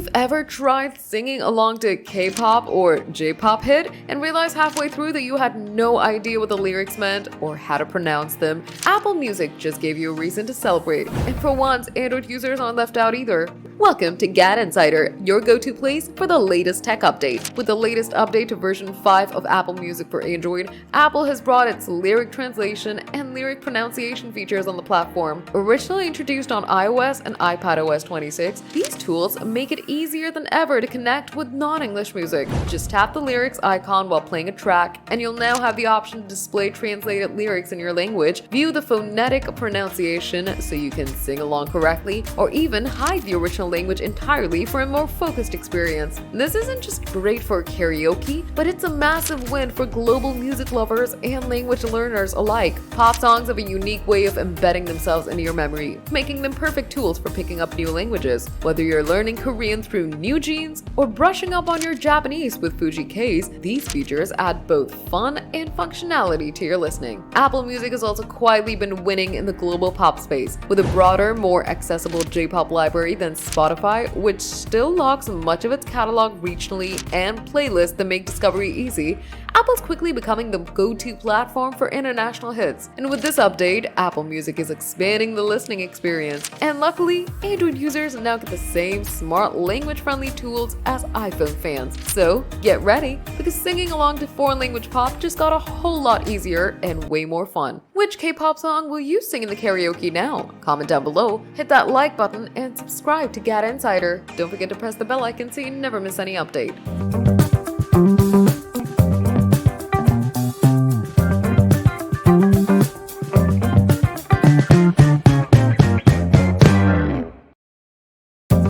You've ever tried singing along to a K-pop or J-pop hit and realized halfway through that you had no idea what the lyrics meant or how to pronounce them? Apple Music just gave you a reason to celebrate. And for once, Android users aren't left out either. Welcome to GadInsider, your go-to place for the latest tech update. With the latest update to version 5 of Apple Music for Android, Apple has brought its lyric translation and lyric pronunciation features on the platform. Originally introduced on iOS and iPadOS 26, these tools make it easier than ever to connect with non-English music. Just tap the lyrics icon while playing a track, and you'll now have the option to display translated lyrics in your language, view the phonetic pronunciation so you can sing along correctly, or even hide the original language entirely for a more focused experience. This isn't just great for karaoke, but it's a massive win for global music lovers and language learners alike. Pop songs have a unique way of embedding themselves into your memory, making them perfect tools for picking up new languages. Whether you're learning Korean through New Jeans or brushing up on your Japanese with Fuji Case, these features add both fun and functionality to your listening. Apple Music has also quietly been winning in the global pop space, with a broader, more accessible J-pop library than Spotify, which still locks much of its catalog regionally, and playlists that make discovery easy. Apple's quickly becoming the go-to platform for international hits. And with this update, Apple Music is expanding the listening experience. And luckily, Android users now get the same smart language-friendly tools as iPhone fans. So get ready, because singing along to foreign language pop just got a whole lot easier and way more fun. Which K-pop song will you sing in the karaoke now? Comment down below, hit that like button, and subscribe to GadInsider. Don't forget to press the bell icon so you never miss any update.